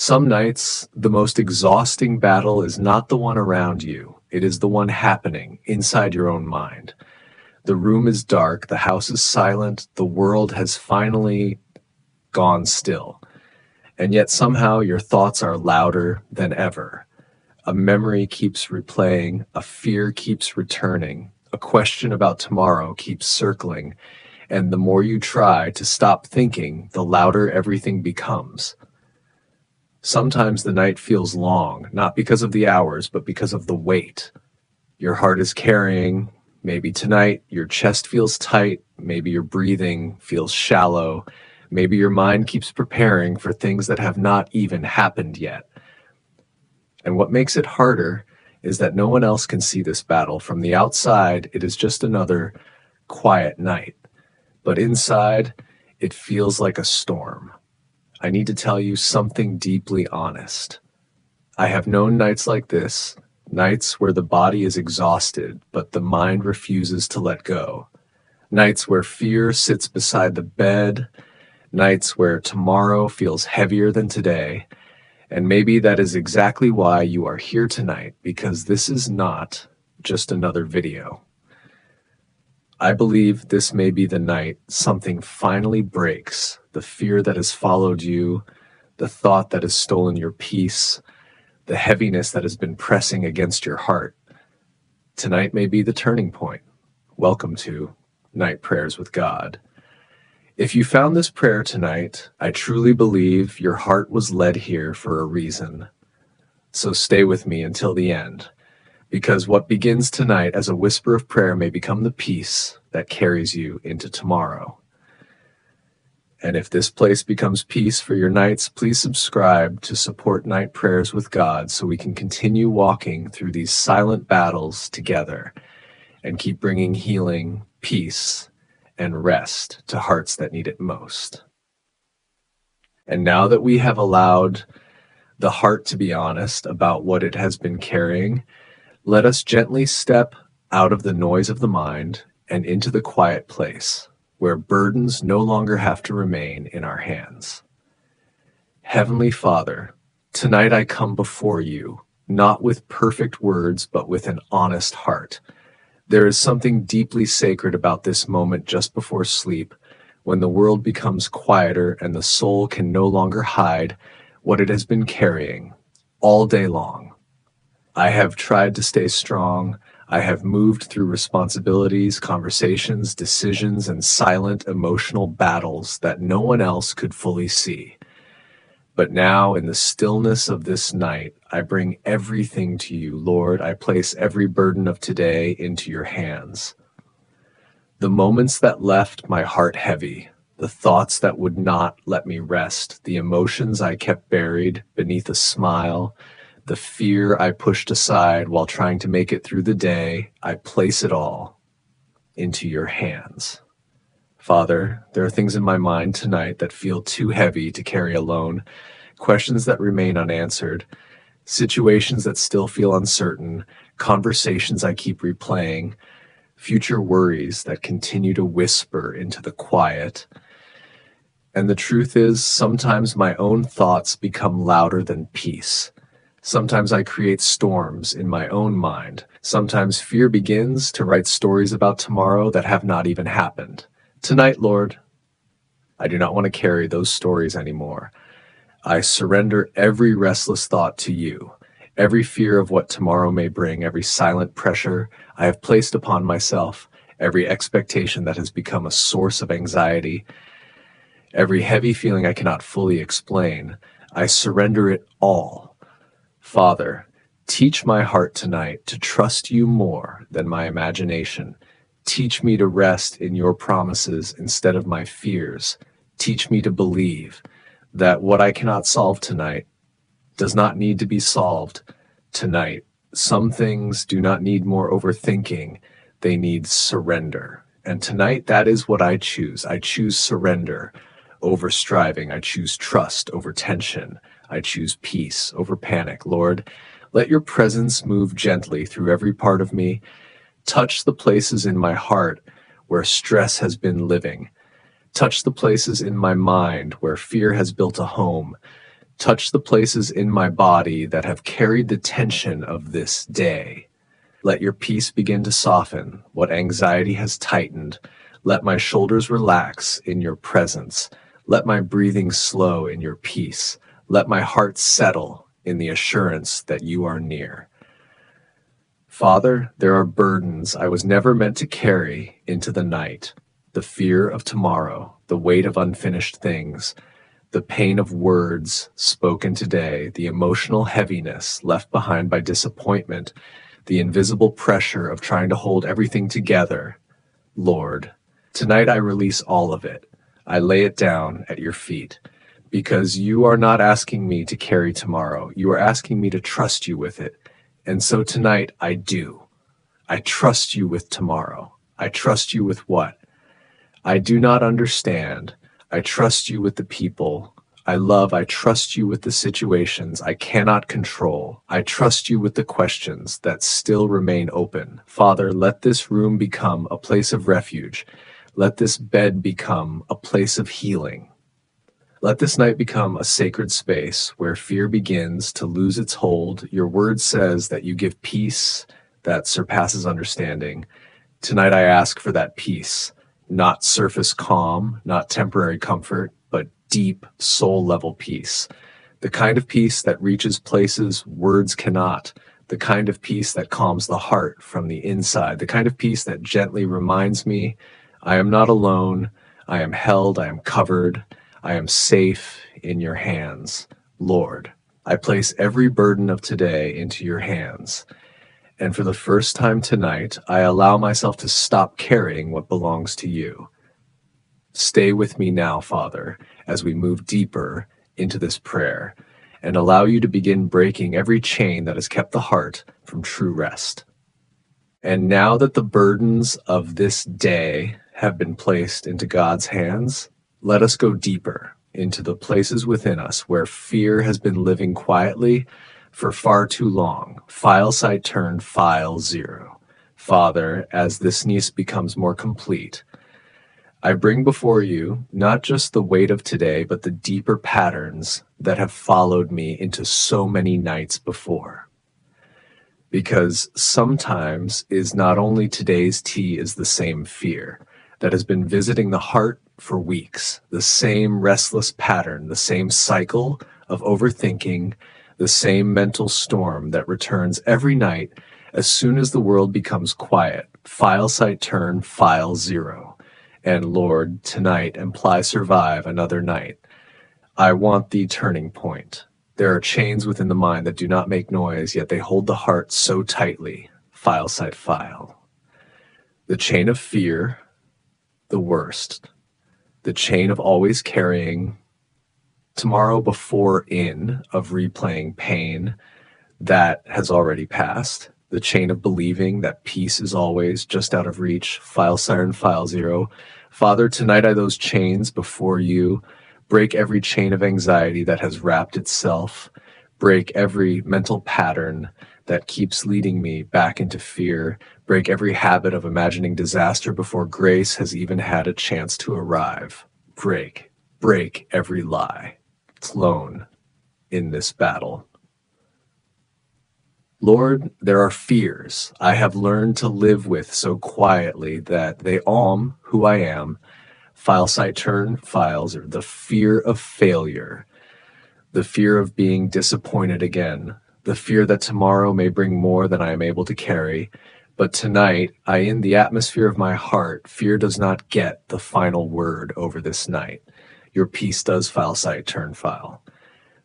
Some nights, the most exhausting battle is not the one around you. It is the one happening inside your own mind. The room is dark, the house is silent, the world has finally gone still. And yet somehow your thoughts are louder than ever. A memory keeps replaying, a fear keeps returning, a question about tomorrow keeps circling, and the more you try to stop thinking, the louder everything becomes. Sometimes the night feels long, not because of the hours, but because of the weight your heart is carrying. Maybe tonight your chest feels tight, maybe your breathing feels shallow, maybe your mind keeps preparing for things that have not even happened yet. And what makes it harder is that no one else can see this battle. From the outside, it is just another quiet night. But inside, it feels like a storm. I need to tell you something deeply honest. I have known nights like this, nights where the body is exhausted, but the mind refuses to let go. Nights where fear sits beside the bed, nights where tomorrow feels heavier than today. And maybe that is exactly why you are here tonight, because this is not just another video. I believe this may be the night something finally breaks, the fear that has followed you, the thought that has stolen your peace, the heaviness that has been pressing against your heart. Tonight may be the turning point. Welcome to Night Prayers with God. If you found this prayer tonight, I truly believe your heart was led here for a reason. So stay with me until the end, because what begins tonight as a whisper of prayer may become the peace that carries you into tomorrow. And if this place becomes peace for your nights, please subscribe to support Night Prayers with God so we can continue walking through these silent battles together and keep bringing healing, peace, and rest to hearts that need it most. And now that we have allowed the heart to be honest about what it has been carrying, let us gently step out of the noise of the mind and into the quiet place where burdens no longer have to remain in our hands. Heavenly Father, tonight I come before you, not with perfect words, but with an honest heart. There is something deeply sacred about this moment just before sleep, when the world becomes quieter and the soul can no longer hide what it has been carrying all day long. I have tried to stay strong. I have moved through responsibilities, conversations, decisions, and silent emotional battles that no one else could fully see. But now, in the stillness of this night, I bring everything to you, Lord. I place every burden of today into your hands. The moments that left my heart heavy, the thoughts that would not let me rest, the emotions I kept buried beneath a smile, the fear I pushed aside while trying to make it through the day, I place it all into your hands. Father, there are things in my mind tonight that feel too heavy to carry alone, questions that remain unanswered, situations that still feel uncertain, conversations I keep replaying, future worries that continue to whisper into the quiet. And the truth is, sometimes my own thoughts become louder than peace. Sometimes I create storms in my own mind. Sometimes fear begins to write stories about tomorrow that have not even happened. Tonight, Lord, I do not want to carry those stories anymore. I surrender every restless thought to you, every fear of what tomorrow may bring, every silent pressure I have placed upon myself, every expectation that has become a source of anxiety, every heavy feeling I cannot fully explain. I surrender it all. Father, teach my heart tonight to trust you more than my imagination. Teach me to rest in your promises instead of my fears. Teach me to believe that what I cannot solve tonight does not need to be solved tonight. Some things do not need more overthinking. They need surrender. And tonight, that is what I choose. I choose surrender over striving. I choose trust over tension. I choose peace over panic. Lord, let your presence move gently through every part of me. Touch the places in my heart where stress has been living. Touch the places in my mind where fear has built a home. Touch the places in my body that have carried the tension of this day. Let your peace begin to soften what anxiety has tightened. Let my shoulders relax in your presence. Let my breathing slow in your peace. Let my heart settle in the assurance that you are near. Father, there are burdens I was never meant to carry into the night. The fear of tomorrow, the weight of unfinished things, the pain of words spoken today, the emotional heaviness left behind by disappointment, the invisible pressure of trying to hold everything together. Lord, tonight I release all of it. I lay it down at your feet because you are not asking me to carry tomorrow. You are asking me to trust you with it. And so tonight I do. I trust you with tomorrow. I trust you with what I do not understand. I trust you with the people I love. I trust you with the situations I cannot control. I trust you with the questions that still remain open. Father, let this room become a place of refuge. Let this bed become a place of healing. Let this night become a sacred space where fear begins to lose its hold. Your word says that you give peace that surpasses understanding. Tonight I ask for that peace, not surface calm, not temporary comfort, but deep soul level peace. The kind of peace that reaches places words cannot. The kind of peace that calms the heart from the inside. The kind of peace that gently reminds me I am not alone. I am held. I am covered. I am safe in your hands. Lord, I place every burden of today into your hands. And for the first time tonight, I allow myself to stop carrying what belongs to you. Stay with me now, Father, as we move deeper into this prayer and allow you to begin breaking every chain that has kept the heart from true rest. And now that the burdens of this day have been placed into God's hands, let us go deeper into the places within us where fear has been living quietly for far too long. File site turn file 0. Father, as this niece becomes more complete, I bring before you not just the weight of today, but the deeper patterns that have followed me into so many nights before. Because sometimes is not only today's tea is the same fear that has been visiting the heart for weeks, the same restless pattern, the same cycle of overthinking, the same mental storm that returns every night as soon as the world becomes quiet. File site turn file 0. And Lord, tonight imply survive another night. I want the turning point. There are chains within the mind that do not make noise, yet they hold the heart so tightly. File site file. The chain of fear, the worst. The chain of always carrying tomorrow before in, of replaying pain that has already passed. The chain of believing that peace is always just out of reach. File siren file 0. Father, tonight I those chains before you. Break every chain of anxiety that has wrapped itself. Break every mental pattern that keeps leading me back into fear. Break every habit of imagining disaster before grace has even had a chance to arrive. Break every lie flown in this battle. Lord, there are fears I have learned to live with so quietly that they who I am. File site turn files are the fear of failure, the fear of being disappointed again, the fear that tomorrow may bring more than I am able to carry. But tonight, in the atmosphere of my heart, fear does not get the final word over this night. Your peace does. File site turn file.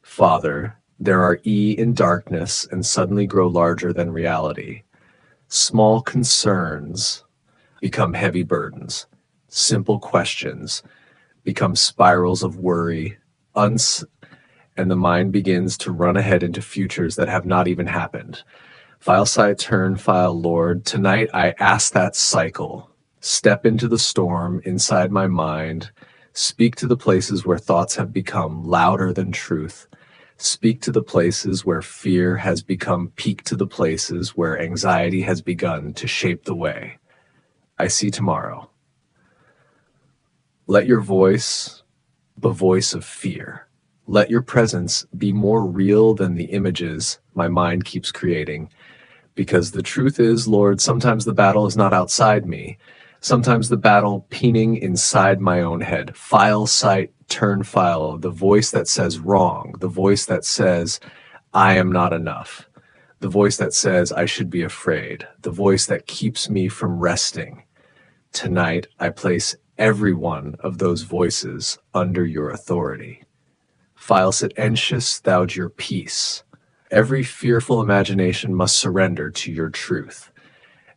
Father, there are in darkness and suddenly grow larger than reality. Small concerns become heavy burdens. Simple questions become spirals of worry, and the mind begins to run ahead into futures that have not even happened. File site turn file Lord, tonight I ask that cycle. Step into the storm inside my mind. Speak to the places where thoughts have become louder than truth. Speak to the places where fear has become peak, to the places where anxiety has begun to shape the way I see tomorrow. Let your voice, the voice of fear, Let your presence be more real than the images my mind keeps creating. Because the truth is, Lord, sometimes the battle is not outside me. Sometimes the battle peening inside my own head. File, sight, turn, file. The voice that says wrong. The voice that says I am not enough. The voice that says I should be afraid. The voice that keeps me from resting. Tonight, I place every one of those voices under your authority. File, sit, anxious, thou your peace. Every fearful imagination must surrender to your truth.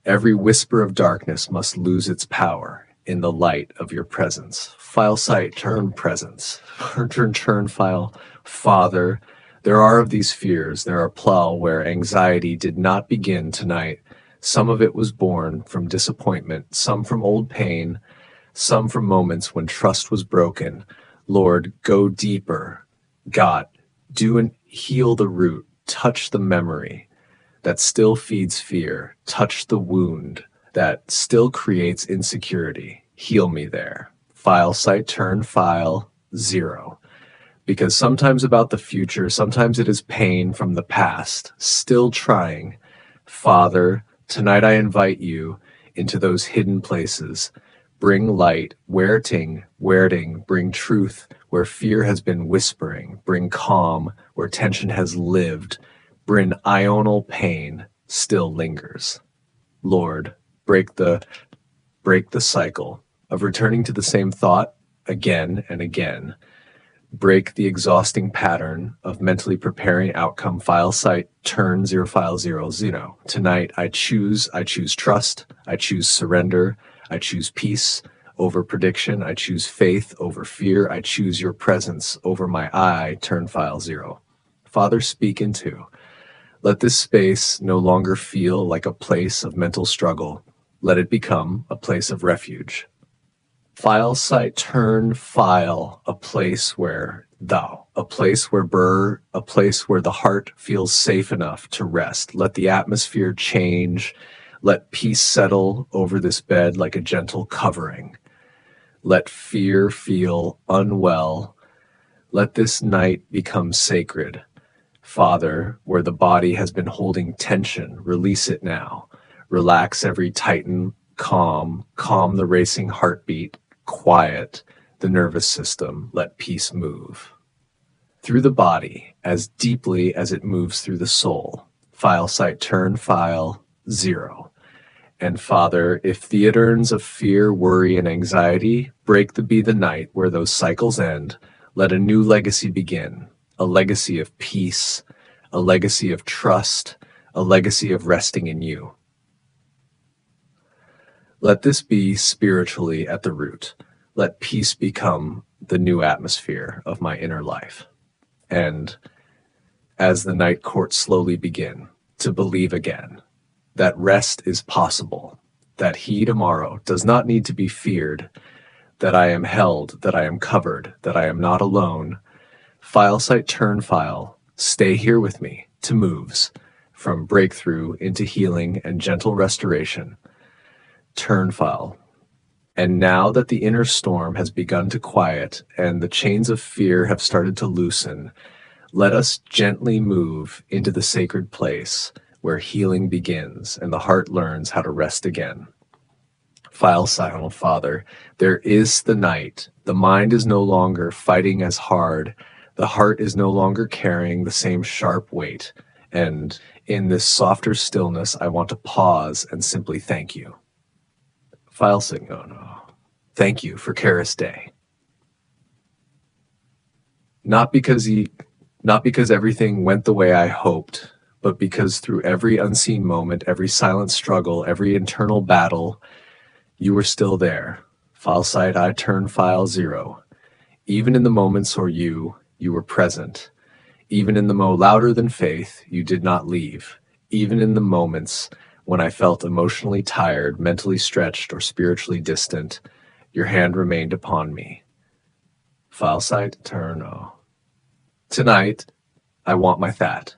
Every whisper of darkness must lose its power in the light of your presence. File, sight, turn, presence. Turn, file. Father, there are of these fears, there are plural where anxiety did not begin tonight. Some of it was born from disappointment, some from old pain, some from moments when trust was broken. Lord, go deeper. God, do and heal the root, touch the memory that still feeds fear, touch the wound that still creates insecurity. Heal me there. File, sight, turn, file, 0. Because sometimes about the future, sometimes it is pain from the past, still trying. Father, tonight I invite you into those hidden places. Bring light, werding, bring truth where fear has been whispering. Bring calm where tension has lived. Bring ional pain still lingers. Lord, break the cycle of returning to the same thought again and again. Break the exhausting pattern of mentally preparing outcome. File, sight, turn, 0, file, 0, 0. Tonight, I choose trust, I choose surrender, I choose peace over prediction, I choose faith over fear, I choose your presence over my I, turn, file, 0. Father, speak into. Let this space no longer feel like a place of mental struggle. Let it become a place of refuge. File, sight, turn, file, a place where a place where a place where the heart feels safe enough to rest. Let the atmosphere change. Let peace settle over this bed like a gentle covering. Let fear feel unwell. Let this night become sacred. Father, where the body has been holding tension, release it now. Relax every tighten, calm the racing heartbeat. Quiet the nervous system, let peace move through the body as deeply as it moves through the soul. File, sight, turn, file, 0. And Father, if theaterns of fear, worry, and anxiety break be the night where those cycles end, let a new legacy begin, a legacy of peace, a legacy of trust, a legacy of resting in you. Let this be spiritually at the root. Let peace become the new atmosphere of my inner life. And as the night courts slowly begin, to believe again that rest is possible, that he tomorrow does not need to be feared, that I am held, that I am covered, that I am not alone. File, sight, turn, file, stay here with me to moves from breakthrough into healing and gentle restoration. Turn, file. And now that the inner storm has begun to quiet and the chains of fear have started to loosen, let us gently move into the sacred place where healing begins and the heart learns how to rest again. File, silent, Father, there is the night. The mind is no longer fighting as hard. The heart is no longer carrying the same sharp weight. And in this softer stillness, I want to pause and simply thank you. File, signal. Thank you for Karis Day. Not because everything went the way I hoped, but because through every unseen moment, every silent struggle, every internal battle, you were still there. File, sight, I turn, file, 0. Even in the moments where you were present. Even in the louder than faith, you did not leave. Even in the moments when I felt emotionally tired, mentally stretched, or spiritually distant, your hand remained upon me. File, sight, turn, Tonight, I want my that.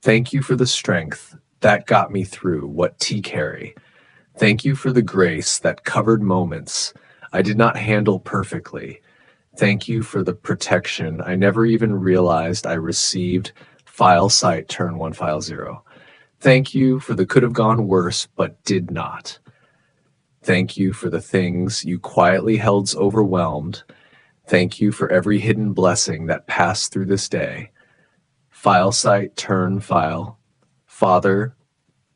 Thank you for the strength that got me through what T carry. Thank you for the grace that covered moments I did not handle perfectly. Thank you for the protection I never even realized I received. File site turn 1 file 0. Thank you for the could have gone worse but did not. Thank you for the things you quietly held overwhelmed. Thank you for every hidden blessing that passed through this day. File site turn file. Father,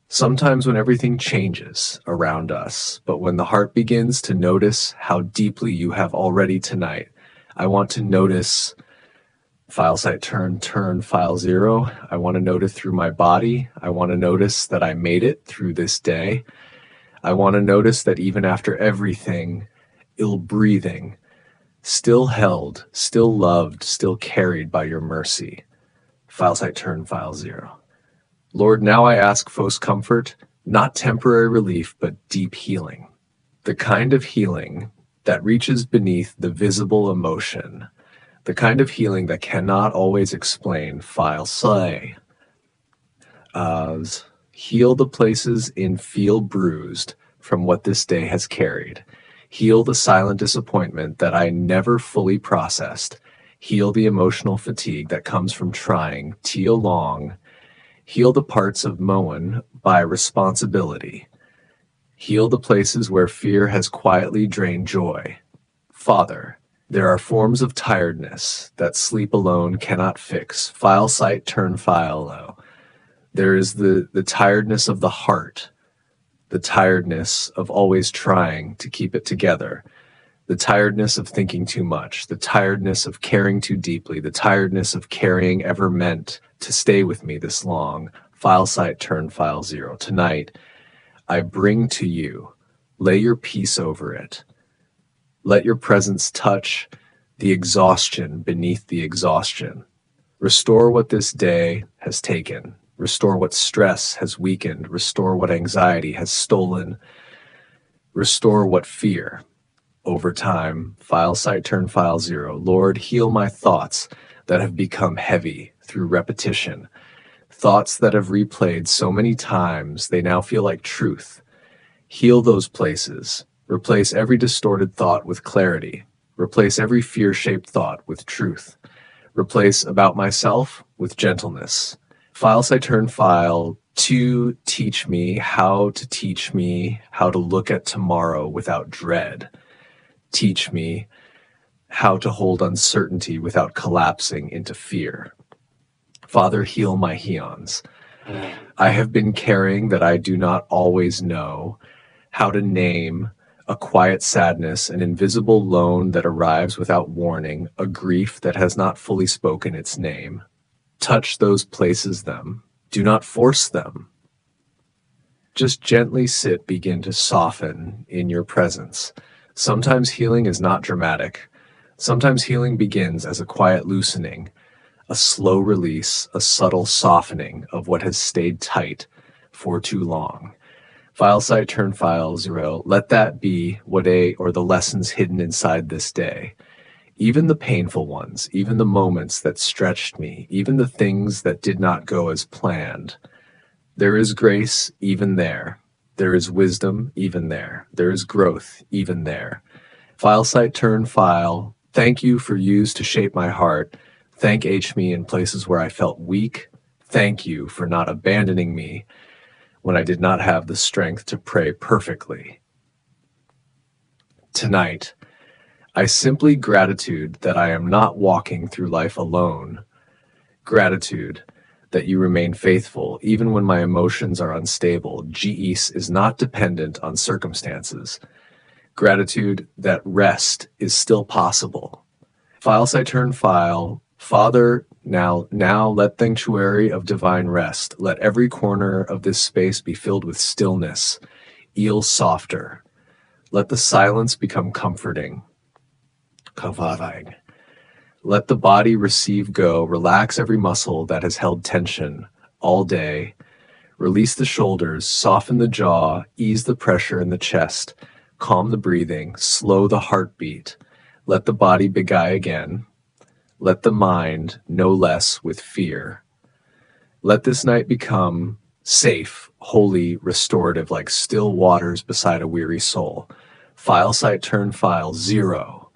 sometimes when everything changes around us, but when the heart begins to notice how deeply you have already tonight, I want to notice file site turn file 0. I want to notice through my body. I want to notice that I made it through this day. I want to notice that even after everything, ill breathing, still held, still loved, still carried by your mercy. File site turn file 0. Lord, now I ask Fos comfort, not temporary relief, but deep healing. The kind of healing that reaches beneath the visible emotion. The kind of healing that cannot always explain. File say. Heal the places in feel bruised from what this day has carried. Heal the silent disappointment that I never fully processed. Heal the emotional fatigue that comes from trying too long. Heal the parts of Moen by responsibility. Heal the places where fear has quietly drained joy. Father, there are forms of tiredness that sleep alone cannot fix. File site turn file low. There is the tiredness of the heart, the tiredness of always trying to keep it together, the tiredness of thinking too much, the tiredness of caring too deeply, the tiredness of carrying ever meant to stay with me this long. File site turn file 0. Tonight, I bring to you, lay your peace over it. Let your presence touch the exhaustion beneath the exhaustion. Restore what this day has taken. Restore what stress has weakened. Restore what anxiety has stolen. Restore what fear. Overtime, file site turn file 0. Lord, heal my thoughts that have become heavy through repetition. Thoughts that have replayed so many times they now feel like truth. Heal those places. Replace every distorted thought with clarity. Replace every fear-shaped thought with truth. Replace about myself with gentleness. File site turn file to teach me how to look at tomorrow without dread. Teach me how to hold uncertainty without collapsing into fear. Father, heal my heons. I have been carrying that I do not always know how to name a quiet sadness, an invisible loan that arrives without warning, a grief that has not fully spoken its name. Touch those places them. Do not force them. Just gently sit, begin to soften in your presence. Sometimes healing is not dramatic. Sometimes healing begins as a quiet loosening, a slow release, a subtle softening of what has stayed tight for too long. File site turn file 0. Let that be or the lessons hidden inside this day. Even the painful ones, even the moments that stretched me, even the things that did not go as planned. There is grace even there. There is wisdom even there. There is growth even there. File site turn file. Thank you for used to shape my heart. Thank me in places where I felt weak. Thank you for not abandoning me when I did not have the strength to pray perfectly. Tonight, I simply gratitude that I am not walking through life alone. Gratitude that you remain faithful even when my emotions are unstable. GES is not dependent on circumstances. Gratitude that rest is still possible. File site turn file. Father, now let sanctuary of divine rest. Let every corner of this space be filled with stillness. Eel softer. Let the silence become comforting. Kavavang. Let the body receive go. Relax every muscle that has held tension all day. Release the shoulders, soften the jaw, ease the pressure in the chest, calm the breathing, slow the heartbeat. Let the body beguile again. Let the mind no less with fear. Let this night become safe, holy, restorative, like still waters beside a weary soul. File site turn file 0.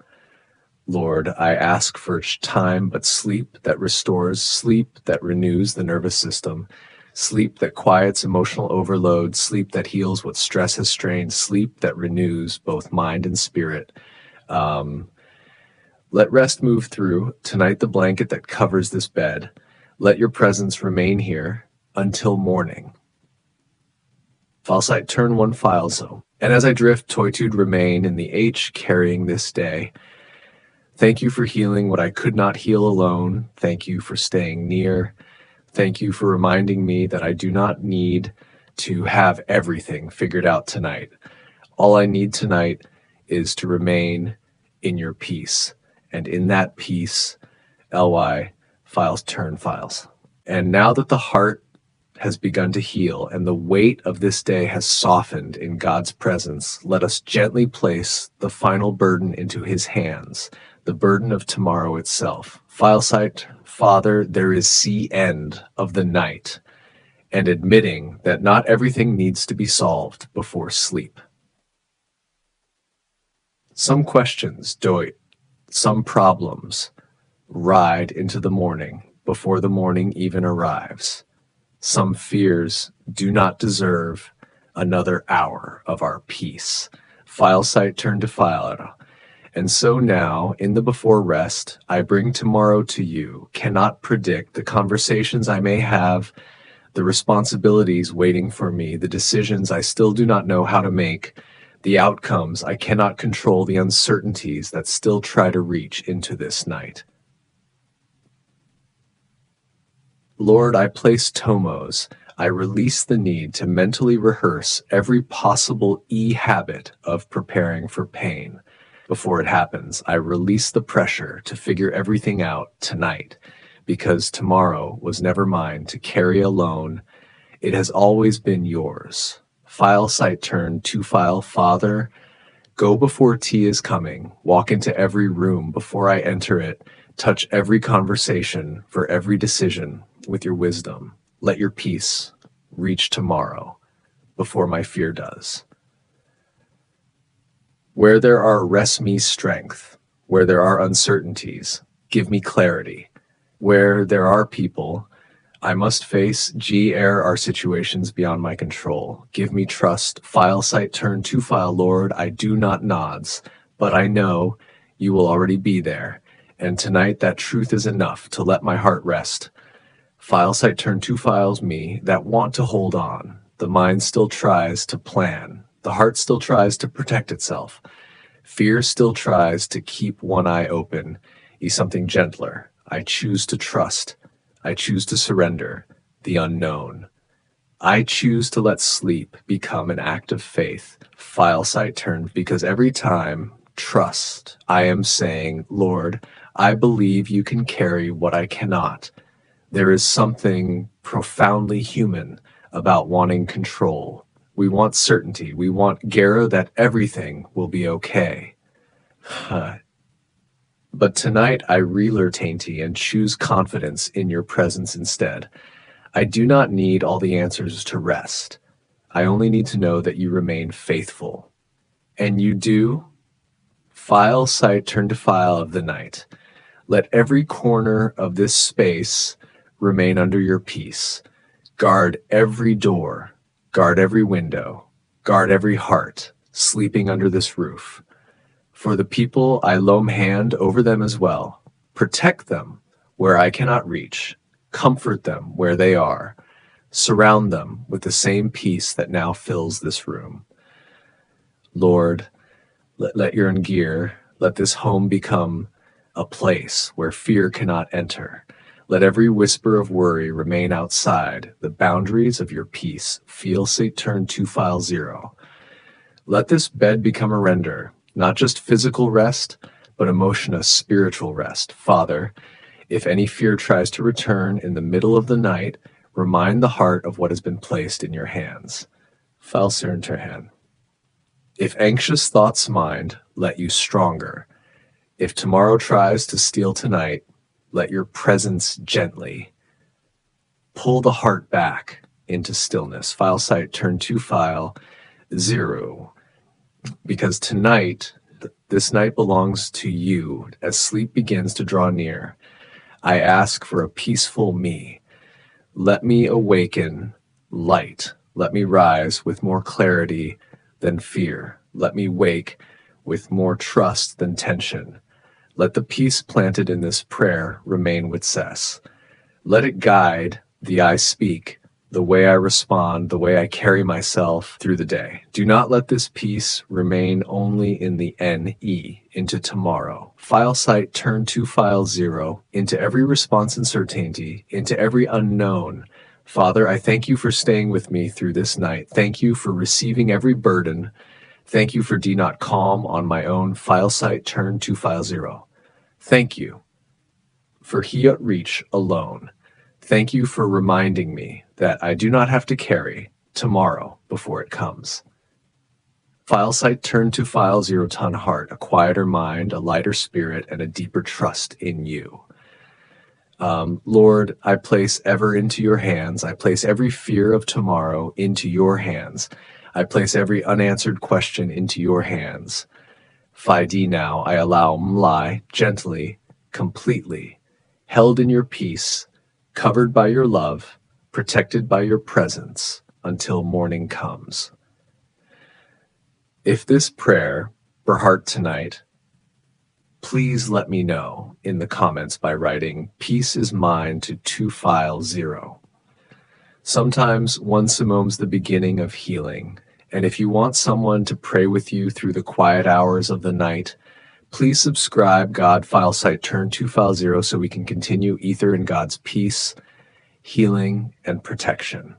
Lord, I ask for time, but sleep that restores, sleep that renews the nervous system, sleep that quiets emotional overload, sleep that heals what stress has strained, sleep that renews both mind and spirit. Um, Let rest move through tonight, the blanket that covers this bed. Let your presence remain here until morning. File site turn one file so. And as I drift, toitude remain in the H carrying this day. Thank you for healing what I could not heal alone. Thank you for staying near. Thank you for reminding me that I do not need to have everything figured out tonight. All I need tonight is to remain in your peace. And in that peace, ly, files turn files. And now that the heart has begun to heal and the weight of this day has softened in God's presence, let us gently place the final burden into his hands, the burden of tomorrow itself. File site, Father, there is the end of the night, and admitting that not everything needs to be solved before sleep. Some questions doit, some problems ride into the morning before the morning even arrives. Some fears do not deserve another hour of our peace. File site turn to file. And so now, in the before rest, I bring tomorrow to you, cannot predict the conversations I may have, the responsibilities waiting for me, the decisions I still do not know how to make, the outcomes I cannot control, the uncertainties that still try to reach into this night. Lord, I place tomos. I release the need to mentally rehearse every possible habit of preparing for pain. Before it happens, I release the pressure to figure everything out tonight, because tomorrow was never mine to carry alone. It has always been yours. File site turn to file. Father, go before tea is coming. Walk into every room before I enter it. Touch every conversation for every decision with your wisdom. Let your peace reach tomorrow before my fear does. Where there are rest me strength, where there are uncertainties, give me clarity. Where there are people I must face, air are situations beyond my control. Give me trust. File site turn to file. Lord, I do not nods, but I know you will already be there. And tonight that truth is enough to let my heart rest. File site turn to files me that want to hold on. The mind still tries to plan. The heart still tries to protect itself. Fear still tries to keep one eye open. Something gentler. I choose to trust. I choose to surrender the unknown. I choose to let sleep become an act of faith. File site turn, because every time, trust, I am saying, Lord, I believe you can carry what I cannot. There is something profoundly human about wanting control. We want certainty. We want Gara that everything will be okay. But tonight I relearn tainty and choose confidence in your presence instead. I do not need all the answers to rest. I only need to know that you remain faithful. And you do. File site turn to file of the night. Let every corner of this space remain under your peace. Guard every door, guard every window, guard every heart sleeping under this roof. For the people I loam hand over them as well. Protect them where I cannot reach. Comfort them where they are. Surround them with the same peace that now fills this room. Lord, let your gear, let this home become a place where fear cannot enter. Let every whisper of worry remain outside the boundaries of your peace. Feel site turn to file 0. Let this bed become a render, not just physical rest, but emotional, spiritual rest. Father, if any fear tries to return in the middle of the night, remind the heart of what has been placed in your hands. File Sirnterhan. If anxious thoughts mind, let you stronger. If tomorrow tries to steal tonight, let your presence gently pull the heart back into stillness. File site turn to file 0. Because tonight, This night belongs to you as sleep begins to draw near. I ask for a peaceful me. Let me awaken light. Let me rise with more clarity than fear. Let me wake with more trust than tension. Let the peace planted in this prayer remain with cess. Let it guide the I speak, the way I respond, the way I carry myself through the day. Do not let this peace remain only in the NE, into tomorrow. File site turn to file 0, into every response uncertainty, into every unknown. Father, I thank you for staying with me through this night. Thank you for receiving every burden. Thank you for D not calm on my own. File site turn to file 0. Thank you for he at reach alone. Thank you for reminding me that I do not have to carry tomorrow before it comes. File site turn to file 0 ton heart, a quieter mind, a lighter spirit, and a deeper trust in you. Lord, I place ever into your hands. I place every fear of tomorrow into your hands. I place every unanswered question into your hands. Fide now, I allow mly gently, completely, held in your peace, covered by your love, protected by your presence until morning comes. If this prayer for heart tonight, please let me know in the comments by writing peace is mine to file 0. Sometimes one simome's the beginning of healing, and if you want someone to pray with you through the quiet hours of the night, please subscribe God File Site Turn to File 0 so we can continue ether in God's peace, healing, and protection.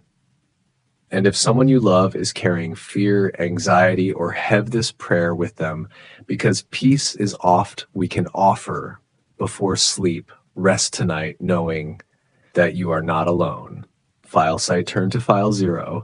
And if someone you love is carrying fear, anxiety, or have this prayer with them, because peace is oft we can offer before sleep, rest tonight knowing that you are not alone. File site turn to file 0.